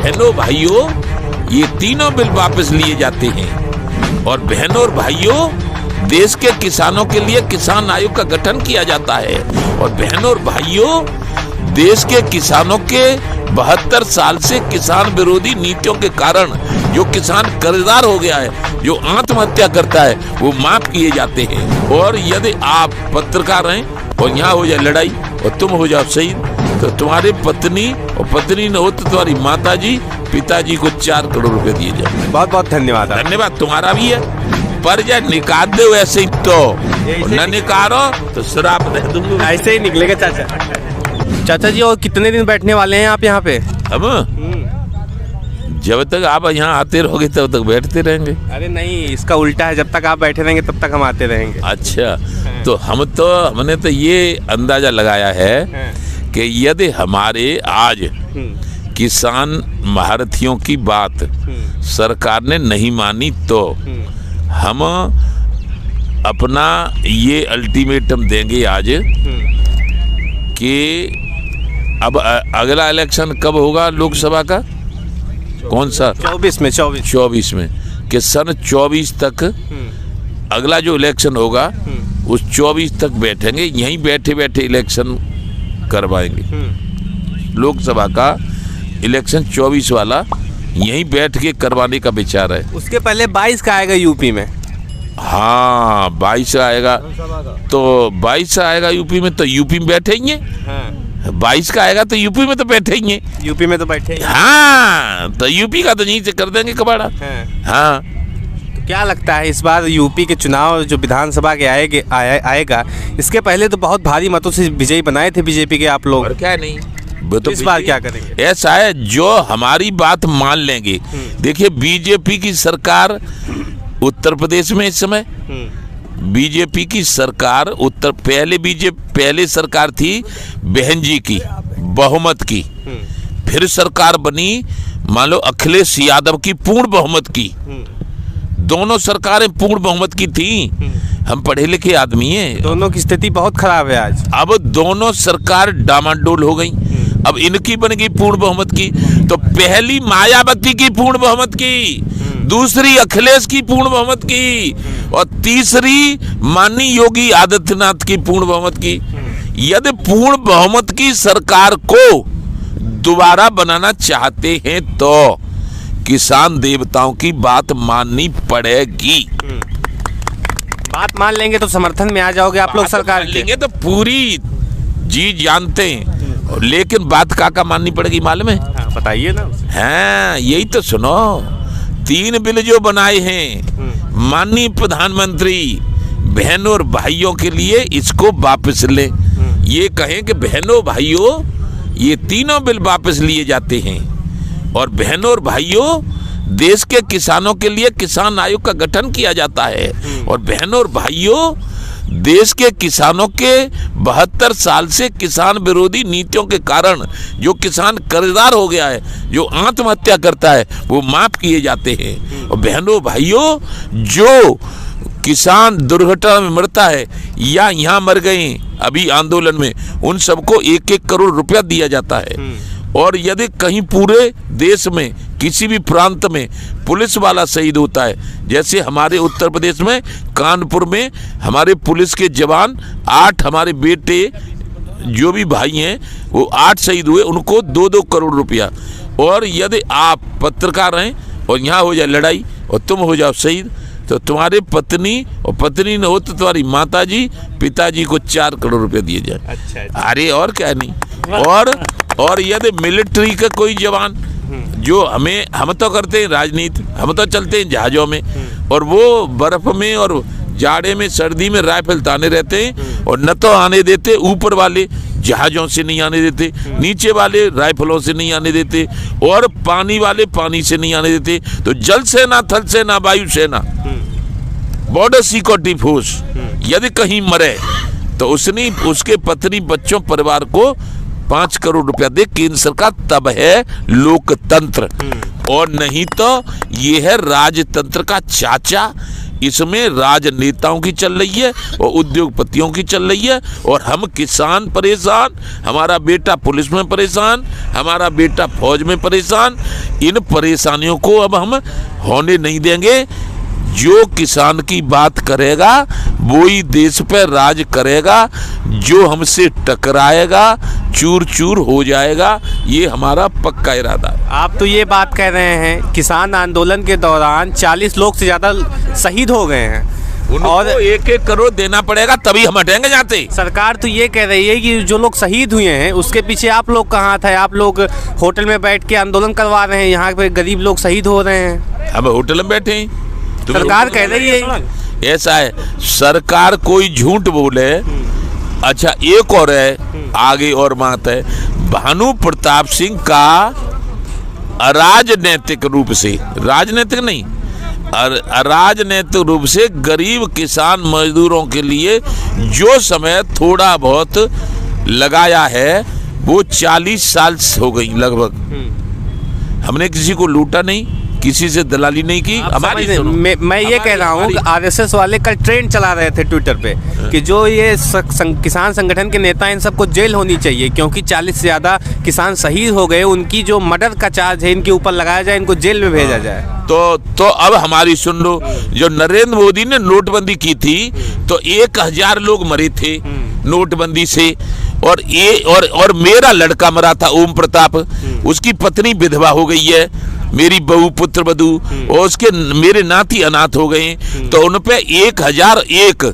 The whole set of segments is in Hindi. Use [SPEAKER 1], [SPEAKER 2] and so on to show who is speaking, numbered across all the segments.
[SPEAKER 1] बहनों भाइयों, ये तीनों बिल वापस लिए जाते हैं। और बहनों और भाइयों, देश के किसानों के लिए किसान आयोग का गठन किया जाता है। और बहनों और भाइयों, देश के किसानों के 72 साल से किसान विरोधी नीतियों के कारण जो किसान कर्जदार हो गया है, जो आत्महत्या करता है, वो माफ किए जाते हैं। और यदि आप पत्रकार हैं और यहाँ हो जाए लड़ाई और तुम हो जाओ शहीद, तो तुम्हारे पत्नी और पत्नी न हो तो तुम्हारी माताजी पिताजी को 4 करोड़ रुपए दिए जाए।
[SPEAKER 2] बहुत बहुत धन्यवाद।
[SPEAKER 1] धन्यवाद तुम्हारा भी है, पर जब निकाल दो ऐसे ही तो न निकालो तो श्राप दे दूंगा।
[SPEAKER 2] ऐसे ही निकलेगा चाचा जी। और कितने दिन बैठने वाले हैं आप यहाँ पे?
[SPEAKER 1] हम जब तक आप यहाँ आते रहोगे तब तक बैठते रहेंगे।
[SPEAKER 2] अरे नहीं, इसका उल्टा है, जब तक आप बैठे रहेंगे तब तक हम आते रहेंगे।
[SPEAKER 1] अच्छा, तो हमने तो ये अंदाजा लगाया है कि यदि हमारे आज किसान महारथियों की बात सरकार ने नहीं मानी तो हम अपना ये अल्टीमेटम देंगे आज कि अब अगला इलेक्शन कब होगा लोकसभा का? कौन सा? 24 में कि सन 24 तक अगला जो इलेक्शन होगा उस 24 तक बैठेंगे, यहीं बैठे बैठे इलेक्शन करवाएंगे। लोकसभा का इलेक्शन 24 वाला यहीं बैठ के करवाने का विचार है।
[SPEAKER 2] उसके पहले 22 का आएगा यूपी में।
[SPEAKER 1] हाँ, 22 आएगा, तो 22 आएगा यूपी में, तो यूपी में बैठेंगे। 22 का आएगा तो यूपी में तो बैठेंगे।
[SPEAKER 2] यूपी में तो बैठेंगे।
[SPEAKER 1] हाँ, तो यूपी का तो यहीं से कर देंगे कबाड़ा। हाँ,
[SPEAKER 2] तो क्या लगता है इस बार यूपी के चुनाव जो विधानसभा के आएगा, इसके पहले तो बहुत भारी मतों से विजयी बनाए थे बीजेपी के आप लोग।
[SPEAKER 1] और क्या नहीं, तो
[SPEAKER 2] इस बार क्या करेंगे?
[SPEAKER 1] ऐसा है, जो हमारी बात मान लेंगे। देखिए, बीजेपी की सरकार उत्तर प्रदेश में इस समय, बीजेपी की सरकार पहले सरकार थी बहन जी की बहुमत की, फिर सरकार बनी मान लो अखिलेश यादव की पूर्ण बहुमत की। दोनों सरकारें पूर्ण बहुमत की थी। हम पढ़े लिखे आदमी हैं।
[SPEAKER 2] दोनों की स्थिति बहुत खराब है आज।
[SPEAKER 1] अब दोनों सरकार डामाडोल हो गई। अब इनकी बन गई पूर्ण बहुमत की, तो पहली मायावती की पूर्ण बहुमत की, दूसरी अखिलेश की पूर्ण बहुमत की, और तीसरी माननीय योगी आदित्यनाथ की पूर्ण बहुमत की। यदि पूर्ण बहुमत की सरकार को दोबारा बनाना चाहते हैं तो किसान देवताओं की बात माननी पड़ेगी।
[SPEAKER 2] बात मान लेंगे तो समर्थन में आ जाओगे आप लोग सरकार
[SPEAKER 1] लेंगे तो पूरी जी जानते हैं, लेकिन बात का माननी पड़ेगी मालूम है?
[SPEAKER 2] बताइए ना।
[SPEAKER 1] हाँ, यही तो सुनो। 3 बिल जो बनाए हैं माननीय प्रधानमंत्री, बहनों और भाइयों के लिए इसको वापस ले। ये कहें कि बहनों भाइयों, ये तीनों बिल वापस लिए जाते हैं। और बहनों और भाइयों, देश के किसानों के लिए किसान आयोग का गठन किया जाता है। और बहनों और भाइयों, देश के किसानों के 72 साल से किसान विरोधी नीतियों के कारण जो किसान कर्जदार हो गया है, जो आत्महत्या करता है, वो माफ किए जाते हैं। और बहनों भाइयों, जो किसान दुर्घटना में मरता है या यहाँ मर गए अभी आंदोलन में, उन सबको 1-1 करोड़ रुपया दिया जाता है। और यदि कहीं पूरे देश में किसी भी प्रांत में पुलिस वाला शहीद होता है, जैसे हमारे उत्तर प्रदेश में कानपुर में हमारे पुलिस के जवान 8 हमारे बेटे जो भी भाई हैं वो 8 शहीद हुए, उनको 2-2 करोड़ रुपया। और यदि आप पत्रकार हैं और यहाँ हो जाए लड़ाई और तुम हो जाओ शहीद, तो तुम्हारे पत्नी और पत्नी न हो तो तुम्हारी माताजी पिताजी को 4 करोड़ रुपए दिए जाए।
[SPEAKER 2] अच्छा।
[SPEAKER 1] अरे और क्या नहीं। और यदि मिलिट्री का कोई जवान जो हम तो करते हैं राजनीति, हम तो चलते हैं जहाज़ों में, और वो बर्फ में और जाड़े में सर्दी में राइफल ताने रहते हैं, और न तो आने देते ऊपर वाले जहाज़ों से नहीं आने देते, नीचे वाले राइफलों से नहीं आने देते, और पानी वाले पानी से नहीं आने देते। तो जल सेना, थल सेना, वायु सेना, बॉर्डर सिक्योरिटी फोर्स यदि कहीं मरे तो उसके पत्नी बच्चों परिवार को 5 करोड़ रुपया दे केंद्र सरकार, तब है लोकतंत्र। और नहीं तो ये है राजतंत्र का चाचा। इसमें राजनेताओं की चल रही है और उद्योगपतियों की चल रही है, और हम किसान परेशान, हमारा बेटा पुलिस में परेशान, हमारा बेटा फौज में परेशान। इन परेशानियों को अब हम होने नहीं देंगे। जो किसान की बात करेगा वही देश पर राज करेगा, जो हमसे टकराएगा चूर चूर हो जाएगा। ये हमारा पक्का इरादा है।
[SPEAKER 2] आप तो ये बात कह रहे हैं किसान आंदोलन के दौरान 40 लोग से ज़्यादा शहीद हो गए हैं,
[SPEAKER 1] और 1-1 करोड़ देना पड़ेगा तभी हम हटेंगे जाते।
[SPEAKER 2] सरकार तो ये कह रही है कि जो लोग शहीद हुए हैं उसके पीछे आप लोग कहाँ थे? आप लोग होटल में बैठ के आंदोलन करवा रहे हैं, यहाँ पे गरीब लोग शहीद हो रहे हैं।
[SPEAKER 1] हम होटल में बैठे हैं,
[SPEAKER 2] सरकार कह रही है
[SPEAKER 1] ऐसा है। सरकार कोई झूठ बोले। अच्छा, एक और है आगे और बात है, भानु प्रताप सिंह का अराजनैतिक रूप से, राजनीतिक नहीं, अराजनैतिक रूप से गरीब किसान मजदूरों के लिए जो समय थोड़ा बहुत लगाया है वो 40 साल हो गई लगभग। हमने किसी को लूटा नहीं, किसी से दलाली नहीं की। हमारी
[SPEAKER 2] मैं ये कह रहा हूँ आरएसएस वाले कल ट्रेंड चला रहे थे ट्विटर पे कि जो ये किसान संगठन के नेता हैं इन सबको जेल होनी चाहिए, क्योंकि 40 से ज़्यादा किसान शहीद हो गए, उनकी जो मर्डर का चार्ज है इनके ऊपर लगाया जाए, इनको जेल में भेजा जाए।
[SPEAKER 1] तो अब हमारी सुन लो, जो नरेंद्र मोदी ने नोटबंदी की थी तो 1000 लोग मरे थे नोटबंदी से, और मेरा लड़का मरा था ओम प्रताप, उसकी पत्नी विधवा हो गई है, मेरी बहू पुत्र वधू, और उसके मेरे नाती अनाथ हो गए। तो उन पे 1001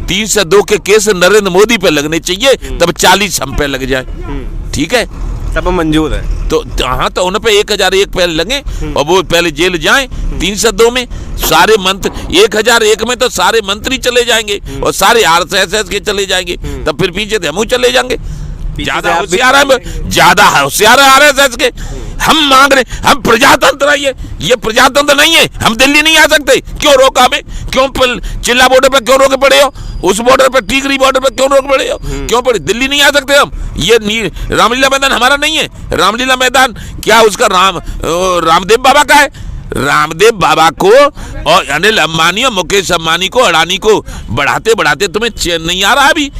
[SPEAKER 1] 302 के केस नरेंद्र मोदी पे लगने चाहिए, तब 40 हम पे लग जाए। ठीक है,
[SPEAKER 2] सब मंजूर है।
[SPEAKER 1] तो हाँ, तो उन पे 1001 पहले लगे और वो पहले जेल जाएं। 302 में सारे मंत्री, 1001 में तो सारे मंत्री चले जाएंगे और सारे आरएसएस के चले जाएंगे, तब फिर पीछे से हम चले जाएंगे। ज्यादा होशियार है आरएसएस के। हम मांग रहे, हम प्रजातंत्र है, ये प्रजातंत्र नहीं है। हम दिल्ली नहीं आ सकते, क्यों रोका हमें? क्यों चिल्ला बॉर्डर पर क्यों रोके पड़े हो? उस बॉर्डर पर, टीकरी बॉर्डर पर क्यों रोक पड़े हो? क्यों पड़े? दिल्ली नहीं आ सकते हम। ये रामलीला मैदान हमारा नहीं है। रामलीला मैदान क्या उसका रामदेव बाबा का है? रामदेव बाबा को और अनिल अंबानी और मुकेश अंबानी को, अडानी को बढ़ाते बढ़ाते तुम्हें चैन नहीं आ रहा। अभी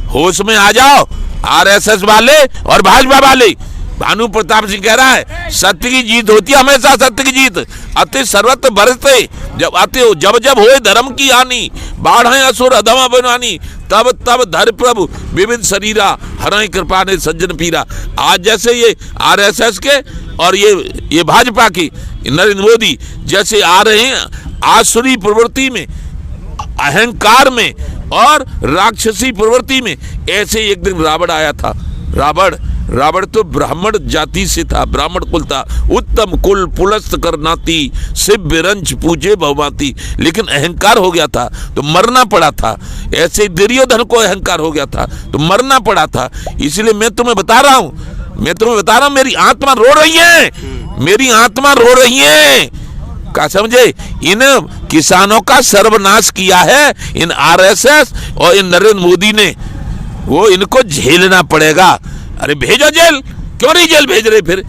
[SPEAKER 1] होश में आ जाओ आरएसएस वाले और भाजपा वाले। भानु प्रताप सिंह कह रहा है सत्य की जीत होती है, हमेशा सत्य की जीत। अति सर्वत्र बरसते जब आते हो, जब जब होए धर्म की हानि, बाढ़े असुर अधमा बनवानी, तब तब धर प्रभु विविध शरीरा, हरय कृपा ने सज्जन पीरा। आज जैसे ये आरएसएस के और ये भाजपा की नरेंद्र मोदी जैसे आ रहे हैं आसुरी प्रवृत्ति में, अहंकार में और राक्षसी प्रवृत्ति में, ऐसे एक दिन रावण आया था। रावण तो ब्राह्मण जाति से था, ब्राह्मण कुल था, उत्तम कुल पुलस्त करनाती, शिव बिरंज पूजे भवमाती, लेकिन अहंकार हो गया था तो मरना पड़ा था। ऐसे दुर्योधन को अहंकार हो गया था तो मरना पड़ा था। इसलिए मैं तुम्हें बता रहा हूं, मेरी आत्मा रो रही है, मेरी आत्मा रो रही है। क्या समझे? इन किसानों का सर्वनाश किया है इन आरएसएस और इन नरेंद्र मोदी ने, वो इनको झेलना पड़ेगा। अरे भेजो जेल, क्यों नहीं जेल भेज रहे? फिर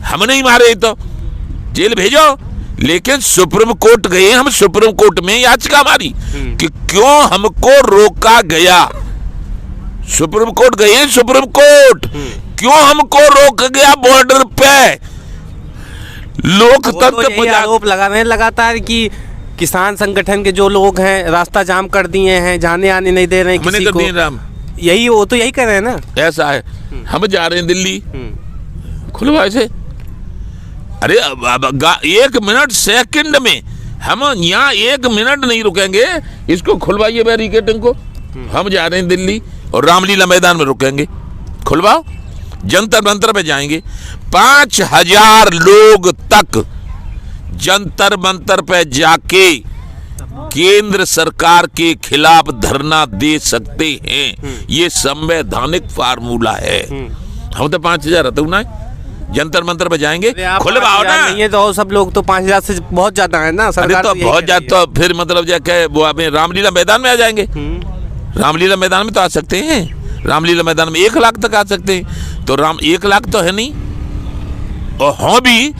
[SPEAKER 1] हम नहीं मारे तो जेल भेजो। लेकिन सुप्रीम कोर्ट गए हम, सुप्रीम कोर्ट में याचिका हमारी कि क्यों हमको रोका गया। सुप्रीम कोर्ट गए, सुप्रीम कोर्ट क्यों हमको रोक गया बॉर्डर पे? लोकतंत्र
[SPEAKER 2] तो आरोप लगा रहे हैं लगातार कि किसान संगठन के जो लोग हैं रास्ता जाम कर दिए हैं, जाने आने नहीं दे रहे हैं किसी को। यही वो तो यही कर रहे हैं ना।
[SPEAKER 1] ऐसा है, हम जा रहे हैं दिल्ली, खुलवाए से। अरे 1 मिनट सेकंड में हम यहाँ 1 मिनट नहीं रुकेंगे, इसको खुलवाइए बैरिकेडिंग को। हम जा रहे हैं दिल्ली और रामलीला मैदान में रुकेंगे, खुलवाओ। जंतर मंतर पे जाएंगे, 5000 लोग तक जंतर मंतर पे जाके केंद्र सरकार के खिलाफ धरना दे सकते हैं। ये संवैधानिक फार्मूला है। हम तो 5000 रहते ना, जंतर मंतर पे जाएंगे, खुलवाओ ना।
[SPEAKER 2] ये तो सब लोग तो 5000 से बहुत ज्यादा है ना सरकार।
[SPEAKER 1] तो बहुत ज्यादा, तो फिर मतलब जाके वो अपने रामलीला मैदान में आ जाएंगे। रामलीला मैदान में तो आ सकते हैं, रामलीला मैदान में 1 लाख तक आ सकते हैं। तो 1 लाख तो है नहीं, और हाँ भी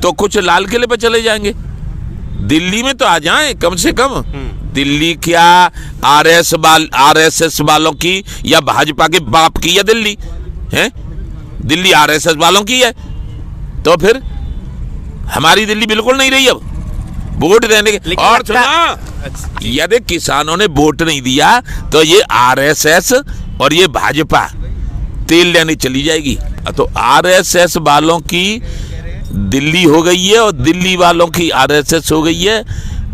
[SPEAKER 1] तो कुछ लाल किले पे चले जाएंगे। दिल्ली में तो आ जाएं कम से कम दिल्ली क्या आरएसएस वालों की या भाजपा के बाप की है दिल्ली है? दिल्ली आरएसएस वालों की है। तो फिर हमारी दिल्ली बिल्कुल नहीं रही अब वोट देने के। और सुना, यदि किसानों ने वोट नहीं दिया तो ये आरएसएस और ये भाजपा तेल लेने चली जाएगी। तो आरएसएस वालों की दिल्ली हो गई है और दिल्ली वालों की आरएसएस हो गई है।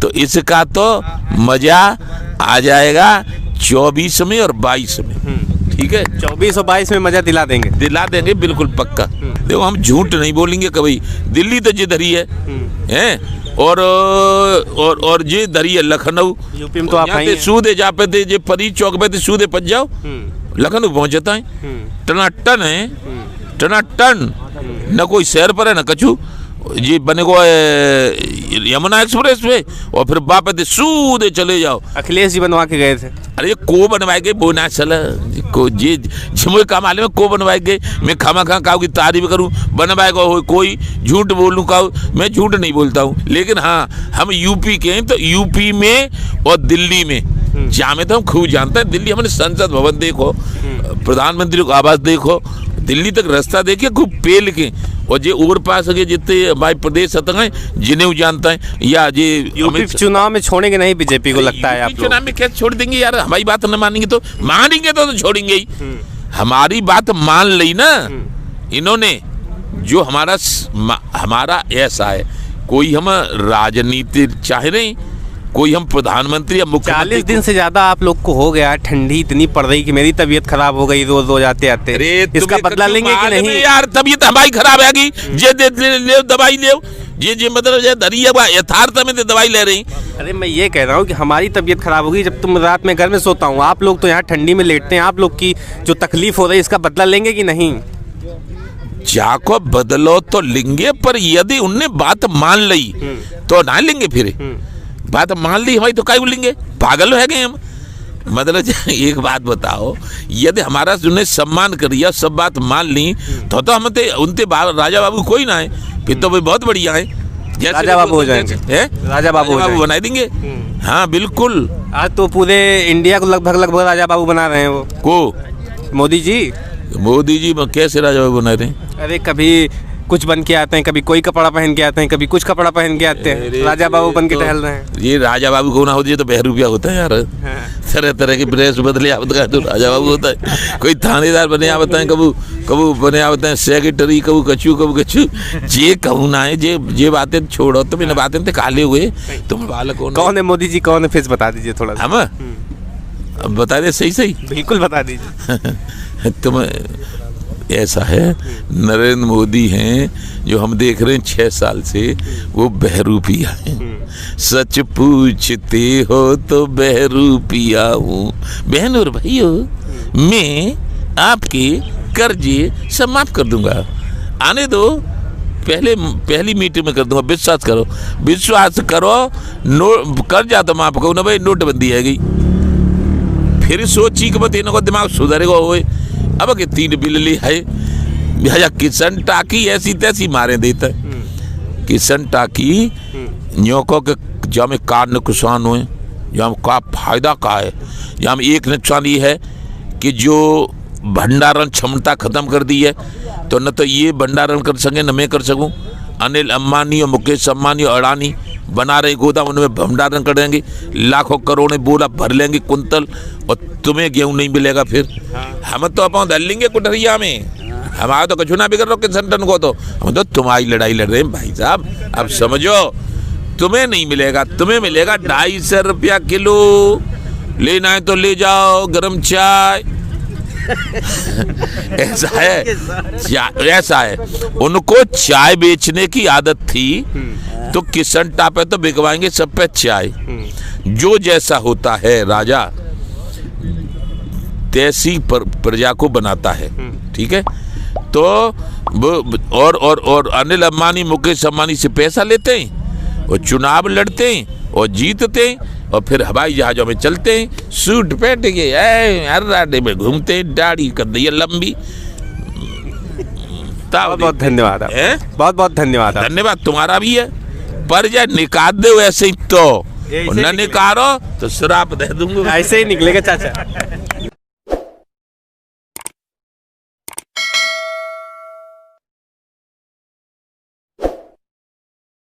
[SPEAKER 1] तो इसका तो मजा आ जाएगा 24 में और 22 में। ठीक है,
[SPEAKER 2] 24 और 22 में मजा दिला देंगे
[SPEAKER 1] बिल्कुल पक्का। देखो हम झूठ नहीं बोलेंगे कभी। दिल्ली तो जिधर ही है और जे दरी है लखनऊ।
[SPEAKER 2] यूपी में तो आप हैं।
[SPEAKER 1] सूदे जा पे थे जे परी चौक पे थे सूदे पच जाओ लखनऊ पहुंच जाता है। टनाटन है, टनाटन। न कोई शहर पर है न कछु। जी बने को यमुना एक्सप्रेस पे और फिर वापस सूदे चले जाओ।
[SPEAKER 2] अखिलेश जी बनवा के गए थे।
[SPEAKER 1] अरे को बनवाए गए वो ना चला को जी मुझे काम आले में को बनवाए गए। मैं खामा खा काऊ की तारीफ करूं बनवाए गो कोई झूठ बोलूं काऊ। मैं झूठ नहीं बोलता हूं, लेकिन हाँ हम यूपी के हैं तो यूपी में और दिल्ली में जामे तो हम खूब जानते हैं। दिल्ली हमने संसद भवन देखो, प्रधानमंत्री को आवास देखो, दिल्ली तक रास्ता देखिए खूब पेल के। और जे और पास के जितने हमारे प्रदेश हैं जिन्हें जानता है या ये
[SPEAKER 2] यूपी चुनाव में छोड़ेंगे नहीं बीजेपी को लगता है। आप
[SPEAKER 1] चुनाव में कैसे छोड़ देंगे यार? हमारी बात न मानेंगे तो मानेंगे तो छोड़ेंगे ही। हमारी बात मान ली ना इन्होंने। जो हमारा ऐसा है, कोई हम राजनीति चाह रहे हैं, कोई हम प्रधानमंत्री या मुख्यमंत्री।
[SPEAKER 2] 40 दिन से ज्यादा आप लोग को हो गया, ठंडी इतनी पड़ रही कि मेरी तबीयत खराब हो गई रोज आते आते। इसका बदला लेंगे कि नहीं
[SPEAKER 1] यार? तबीयत हमारी खराब है जे ले दवाई ले जे मतलब दरिया यथार्थ में दवाई ले रही।
[SPEAKER 2] अरे मैं ये कह रहा हूँ कि हमारी तबीयत खराब होगी जब तुम रात में घर में सोता हूँ। आप लोग तो यहाँ ठंडी में लेटते हैं। आप लोग की जो तकलीफ हो रही है इसका बदला लेंगे कि नहीं?
[SPEAKER 1] जाको बदलो तो लेंगे, पर यदि उनने बात मान ली तो ना लेंगे। फिर बात मान ली हमारी तो काय बोलेंगे? पागल है गए हम। मतलब एक बात बताओ, यदि हमारा उन्हें सम्मान करिए, सब बात मान ली तो हम उनते राजा बाबू कोई ना है। फिर तो भाई बहुत बढ़िया है,
[SPEAKER 2] राजा बाबू हो जाएंगे। राजा बाबू
[SPEAKER 1] बना देंगे। हाँ बिल्कुल।
[SPEAKER 2] आज तो पूरे इंडिया को लगभग राजा बाबू बना रहे हैं। वो
[SPEAKER 1] को
[SPEAKER 2] मोदी जी
[SPEAKER 1] कैसे राजा बाबू बना रहे हैं?
[SPEAKER 2] अरे कभी कुछ बन के आते हैं, कभी कोई कपड़ा पहन के आते हैं, कभी कुछ कपड़ा पहन के आते हैं। राजा बाबू बन के टहल रहे हैं।
[SPEAKER 1] ये राजा बाबू को ना होती है तो बहरूपिया होता है यार। तरह तरह के ड्रेस बदले आवता है तो राजा बाबू होता है। कोई थानेदार बने आवता है, कबू बने आवता है सेक्रेटरी, कबू कछु जे कहूँ ना है। जे बातें छोड़ो, तुम इन बातें तो काले हुए तुम बालक
[SPEAKER 2] कौन है मोदी जी? कौन है? फेस बता दीजिए थोड़ा।
[SPEAKER 1] हम अब बता दे सही
[SPEAKER 2] बिल्कुल बता दीजिए।
[SPEAKER 1] तुम ऐसा है, नरेंद्र मोदी हैं जो हम देख रहे हैं 6 साल से, वो बहरूपिया हैं। सच पूछते हो तो बहरूपिया हूँ। बहन और भाइयों, मैं आपके कर्जे सब माफ कर दूंगा। आने दो, पहली मीटिंग में कर दूंगा। विश्वास करो कर्जा तो माफ करो ना भाई। नोटबंदी है गई, फिर सोची कि बताने को दिमाग सुधरेगा हुए। अब के 3 बिल ली है भैया। किशन टाकी ऐसी तैसी मारे देता है। किशन टाकी न्योको के जहाँ में कार नुकसान हुए, जहाँ का फायदा का है। जहाँ में एक नुकसान ये है कि जो भंडारण क्षमता खत्म कर दी है, तो न तो ये भंडारण कर सके न मैं कर सकूं। अनिल अंबानी और मुकेश अंबानी और अडानी बना रहे गोदाम, उनमें भंडारण कर देंगे, लाखों करोड़ों बोला भर लेंगे कुंतल, और तुम्हें गेहूं नहीं मिलेगा। फिर हम तो अपन दल लेंगे कुटरिया में। हमारा तो कछु ना बिगड़ रहा किसान को, तो हम तो तुम्हारी लड़ाई लड़ रहे हैं भाई साहब। अब समझो, तुम्हें नहीं मिलेगा, तुम्हें मिलेगा 250 रुपया किलो। लेना है तो ले जाओ गर्म चाय। ऐसा है। उनको चाय बेचने की आदत थी, तो किशन टापे तो बिकवाएंगे सब पे चाय। जो जैसा होता है राजा तैसी प्रजा को बनाता है। ठीक है, तो और अनिल अंबानी मुकेश अंबानी से पैसा लेते हैं और चुनाव लड़ते हैं और जीतते हैं, और फिर हवाई जहाज़ों में चलते हैं, सूट पहन के हर राडे में घूमते हैं, दाढ़ी कर दी है लंबी।
[SPEAKER 2] बहुत बहुत धन्यवाद। बहुत बहुत धन्यवाद।
[SPEAKER 1] धन्यवाद तुम्हारा भी है। पर जा निकाल दो ऐसे ही तो
[SPEAKER 2] ऐसे
[SPEAKER 1] न निकारो तो श्राप दे दूंगा।
[SPEAKER 2] ऐसे ही निकलेगा चाचा।